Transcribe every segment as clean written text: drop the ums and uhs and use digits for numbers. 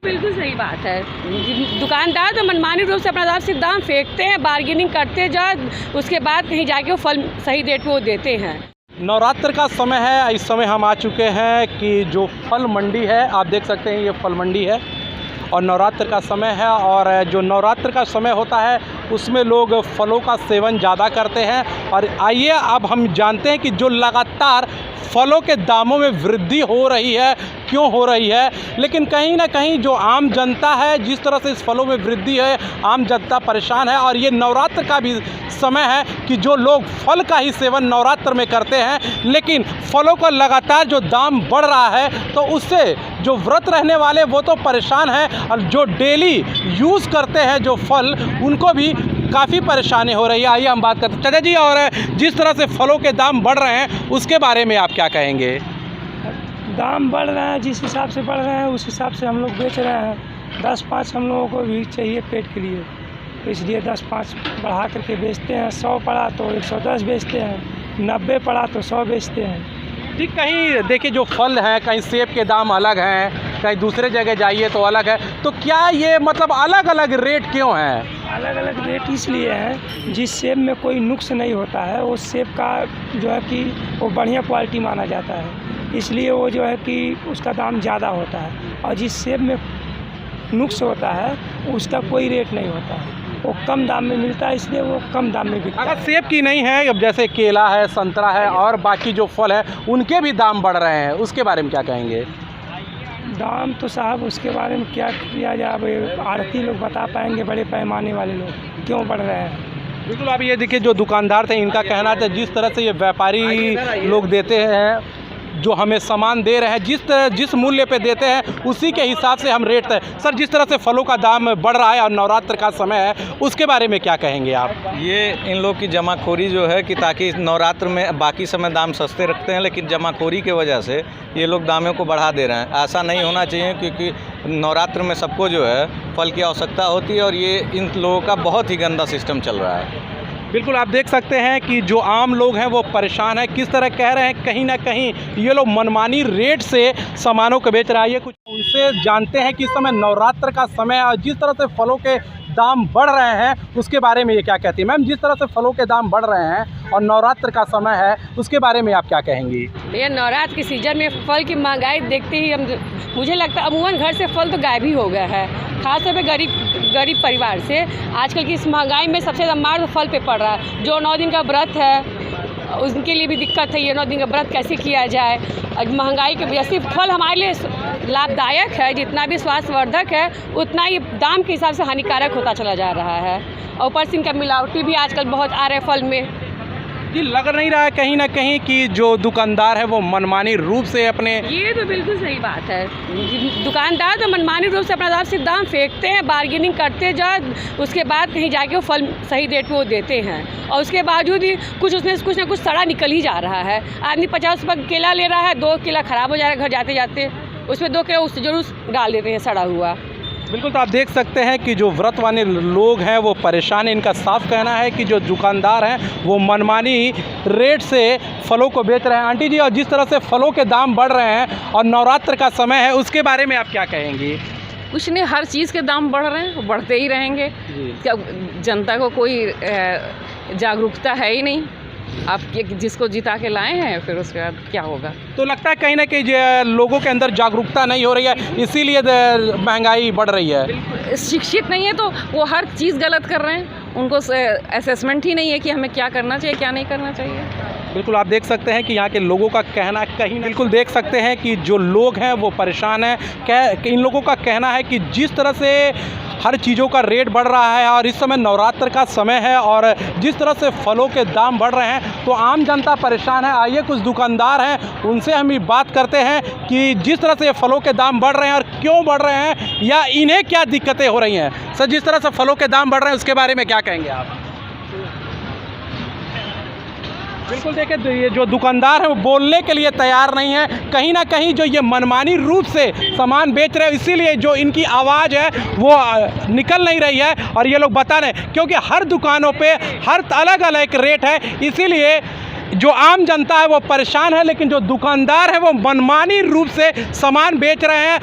बिल्कुल सही बात है। दुकानदार तो मनमानी रूप से अपना दाम फेंकते हैं, बार्गेनिंग करते जाओ, उसके बाद कहीं जाके वो फल सही रेट पे वो देते हैं। नवरात्र का समय है, इस समय हम आ चुके हैं कि जो फल मंडी है, आप देख सकते हैं ये फल मंडी है और नवरात्र का समय है। और जो नवरात्र का समय होता है उसमें लोग फलों का सेवन ज़्यादा करते हैं। और आइए अब हम जानते हैं कि जो लगातार फलों के दामों में वृद्धि हो रही है, क्यों हो रही है। लेकिन कहीं ना कहीं जो आम जनता है, जिस तरह से इस फलों में वृद्धि है, आम जनता परेशान है। और ये नवरात्र का भी समय है कि जो लोग फल का ही सेवन नवरात्र में करते हैं, लेकिन फलों का लगातार जो दाम बढ़ रहा है तो उससे जो व्रत रहने वाले वो तो परेशान हैं, और जो डेली यूज़ करते हैं जो फल, उनको भी काफ़ी परेशानी हो रही है। आइए हम बात करते हैं चाचा जी। और जिस तरह से फलों के दाम बढ़ रहे हैं उसके बारे में आप क्या कहेंगे? दाम बढ़ रहे हैं, जिस हिसाब से बढ़ रहे हैं उस हिसाब से हम लोग बेच रहे हैं। 10-5 हम लोगों को भी चाहिए पेट के लिए, इसलिए 10-5 बढ़ा करके बेचते हैं। 100 पड़ा तो 110 बेचते हैं, 90 पड़ा तो 100 बेचते हैं। ठीक, कहीं देखिए जो फल हैं, कहीं सेब के दाम अलग हैं, कहीं दूसरे जगह जाइए तो अलग है। तो क्या ये मतलब अलग अलग रेट क्यों हैं? अलग अलग रेट इसलिए हैं, जिस सेब में कोई नुक्स नहीं होता है वो सेब का जो है कि वो बढ़िया क्वालिटी माना जाता है, इसलिए वो जो है कि उसका दाम ज़्यादा होता है। और जिस सेब में नुक्स होता है उसका कोई रेट नहीं होता है, वो कम दाम में मिलता है, इसलिए वो कम दाम में बिकता है। अगर सेब की नहीं है, अब जैसे केला है, संतरा है और बाकी जो फल है उनके भी दाम बढ़ रहे हैं, उसके बारे में क्या कहेंगे? दाम तो साहब उसके बारे में क्या किया जाए, आढ़ती लोग बता पाएंगे, बड़े पैमाने वाले लोग क्यों बढ़ रहे हैं। बिल्कुल, आप ये देखिए जो दुकानदार थे इनका कहना था जिस तरह से ये व्यापारी लोग देते हैं, जो हमें सामान दे रहे हैं, जिस मूल्य पे देते हैं उसी के हिसाब से हम रेट तय। सर, जिस तरह से फलों का दाम बढ़ रहा है और नवरात्र का समय है, उसके बारे में क्या कहेंगे आप? ये इन लोग की जमाखोरी जो है कि ताकि नवरात्र में बाकी समय दाम सस्ते रखते हैं, लेकिन जमाखोरी की वजह से ये लोग दामों को बढ़ा दे रहे हैं। ऐसा नहीं होना चाहिए, क्योंकि नवरात्र में सबको जो है फल की आवश्यकता होती है और ये इन लोगों का बहुत ही गंदा सिस्टम चल रहा है। बिल्कुल, आप देख सकते हैं कि जो आम लोग हैं वो परेशान हैं। किस तरह कह रहे हैं, कहीं ना कहीं ये लोग मनमानी रेट से सामानों को बेच रहा है। ये कुछ उनसे जानते हैं कि इस समय नवरात्र का समय है और जिस तरह से फलों के दाम बढ़ रहे हैं उसके बारे में ये क्या कहती है। मैम, जिस तरह से फलों के दाम बढ़ रहे हैं और नवरात्र का समय है, उसके बारे में आप क्या कहेंगी? भैया, नवरात्र के सीजन में फल की महंगाई देखते ही मुझे लगता है अमूमन घर से फल तो गायब ही हो गया है, खासतौर पे गरीब परिवार से। आजकल की इस महंगाई में सबसे ज़्यादा मार फल पे पड़ रहा है। जो 9 दिन का व्रत है उनके लिए भी दिक्कत है, ये 9 दिन का व्रत कैसे किया जाए। और महंगाई की वजह से फल हमारे लिए लाभदायक है, जितना भी स्वास्थ्यवर्धक है उतना ही दाम के हिसाब से हानिकारक होता चला जा रहा है। और ऊपर से इनका मिलावटी भी आजकल बहुत आ रहा है फल में। जी, लग नहीं रहा है कहीं ना कहीं कि जो दुकानदार है वो मनमानी रूप से अपने, ये तो बिल्कुल सही बात है। दुकानदार तो मनमानी रूप से अपना दाम फेंकते हैं, बार्गेनिंग करते जाओ, उसके बाद कहीं जाके वो फल सही रेट पे वो देते हैं। और उसके बावजूद ही कुछ ना कुछ सड़ा निकल ही जा रहा है। आदमी 50 रुपये केला ले रहा है, 2 केला ख़राब हो जा रहा है घर जाते जाते, उसमें 2 केला उससे जरूर डाल देते हैं सड़ा हुआ। बिल्कुल, तो आप देख सकते हैं कि जो व्रत वाले लोग हैं वो परेशान हैं। इनका साफ कहना है कि जो दुकानदार हैं वो मनमानी रेट से फलों को बेच रहे हैं। आंटी जी, और जिस तरह से फलों के दाम बढ़ रहे हैं और नवरात्र का समय है, उसके बारे में आप क्या कहेंगी? कुछ नहीं, हर चीज़ के दाम बढ़ रहे हैं, वो बढ़ते ही रहेंगे। क्या जनता को कोई जागरूकता है ही नहीं। आप जिसको जिता के लाए हैं फिर उसके बाद क्या होगा। तो लगता है कहीं ना कहीं लोगों के अंदर जागरूकता नहीं हो रही है, इसीलिए महंगाई बढ़ रही है। शिक्षित नहीं है तो वो हर चीज़ गलत कर रहे हैं, उनको असेसमेंट ही नहीं है कि हमें क्या करना चाहिए क्या नहीं करना चाहिए। बिल्कुल, आप देख सकते हैं कि यहाँ के लोगों का कहना कहीं बिल्कुल देख सकते हैं कि जो लोग हैं वो परेशान हैं। इन लोगों का कहना है कि जिस तरह से हर चीज़ों का रेट बढ़ रहा है और इस समय नवरात्र का समय है और जिस तरह से फलों के दाम बढ़ रहे हैं तो आम जनता परेशान है। आइए कुछ दुकानदार हैं उनसे हम ये बात करते हैं कि जिस तरह से ये फलों के दाम बढ़ रहे हैं और क्यों बढ़ रहे हैं या इन्हें क्या दिक्कतें हो रही हैं। सर, जिस तरह से फलों के दाम बढ़ रहे हैं उसके बारे में क्या कहेंगे आप? बिल्कुल, देखिए तो ये जो दुकानदार है वो बोलने के लिए तैयार नहीं है। कहीं ना कहीं जो ये मनमानी रूप से सामान बेच रहे हैं, इसीलिए जो इनकी आवाज़ है वो निकल नहीं रही है। और ये लोग बता रहे हैं क्योंकि हर दुकानों पे हर अलग अलग रेट है, इसीलिए जो आम जनता है वो परेशान है, लेकिन जो दुकानदार है वो मनमानी रूप से सामान बेच रहे हैं।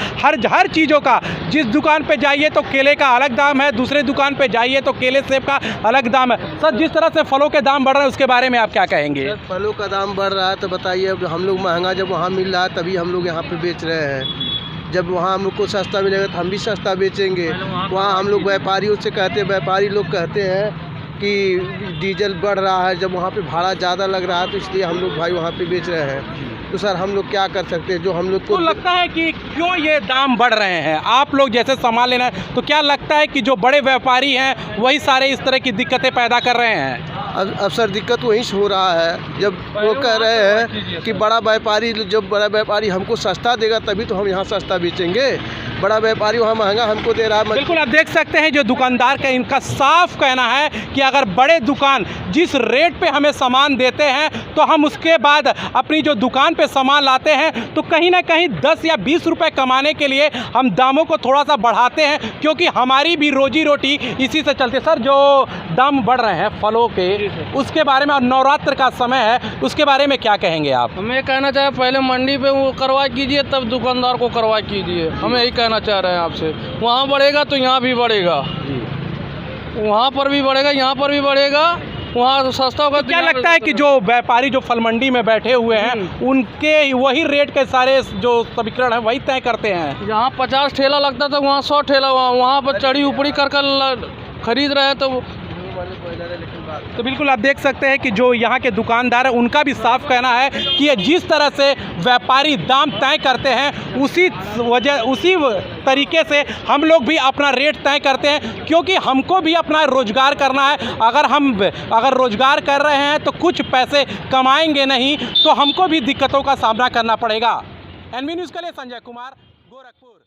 हर चीज़ों का, जिस दुकान पे जाइए तो केले का अलग दाम है, दूसरे दुकान पे जाइए तो केले सेब का अलग दाम है। सर, जिस तरह से फलों के दाम बढ़ रहे हैं उसके बारे में आप क्या कहेंगे? सर, फलों का दाम बढ़ रहा है तो बताइए, अब हम लोग महंगा जब वहाँ मिल रहा है तभी हम लोग यहाँ पे बेच रहे हैं। जब वहाँ हम लोग को सस्ता मिलेगा तो हम भी सस्ता बेचेंगे। वहाँ हम लोग व्यापारियों से कहते हैं, व्यापारी लोग कहते हैं कि डीजल बढ़ रहा है, जब वहाँ पे भाड़ा ज़्यादा लग रहा है तो इसलिए हम लोग भाई वहाँ पे बेच रहे हैं। तो सर हम लोग क्या कर सकते हैं, जो हम लोग को लगता है कि क्यों ये दाम बढ़ रहे हैं? आप लोग जैसे सामान लेना है तो क्या लगता है कि जो बड़े व्यापारी हैं वही सारे इस तरह की दिक्कतें पैदा कर रहे हैं? अब सर दिक्कत वहीं से हो रहा है, जब वो कह रहे हैं कि बड़ा व्यापारी हमको सस्ता देगा तभी तो हम यहाँ सस्ता बेचेंगे। बड़ा व्यापारी वहाँ महंगा हमको दे रहा है। बिल्कुल, आप देख सकते हैं जो दुकानदार का इनका साफ कहना है कि अगर बड़े दुकान जिस रेट पे हमें सामान देते हैं तो हम उसके बाद अपनी जो दुकान पे सामान लाते हैं तो कहीं ना कहीं 10 या 20 रुपए कमाने के लिए हम दामों को थोड़ा सा बढ़ाते हैं, क्योंकि हमारी भी रोजी रोटी इसी से चलती है। सर, जो दाम बढ़ रहे हैं फलों के, उसके बारे में, और नवरात्र का समय है उसके बारे में क्या कहेंगे आप? हमें कहना चाहे पहले मंडी पे वो कार्रवाई कीजिए, तब दुकानदार को कार्रवाई कीजिए। हमें यही कहना चाह रहे हैं आपसे। वहाँ बढ़ेगा तो यहाँ भी बढ़ेगा, वहाँ पर भी बढ़ेगा, यहाँ पर भी बढ़ेगा। वहाँ तो सस्ता होगा। क्या लगता है कि जो व्यापारी जो फल मंडी में बैठे हुए हैं उनके वही रेट के सारे जो समीकरण है वही तय करते हैं? यहाँ 50 ठेला लगता था, वहाँ 100 ठेला, वहाँ पर चढ़ी ऊपरी कर खरीद रहे हैं। तो बिल्कुल आप देख सकते हैं कि जो यहाँ के दुकानदार हैं उनका भी साफ कहना है कि ये जिस तरह से व्यापारी दाम तय करते हैं उसी तरीके से हम लोग भी अपना रेट तय करते हैं, क्योंकि हमको भी अपना रोजगार करना है। अगर रोजगार कर रहे हैं तो कुछ पैसे कमाएंगे नहीं तो हमको भी दिक्कतों का सामना करना पड़ेगा। एनबी न्यूज़ के लिए संजय कुमार, गोरखपुर।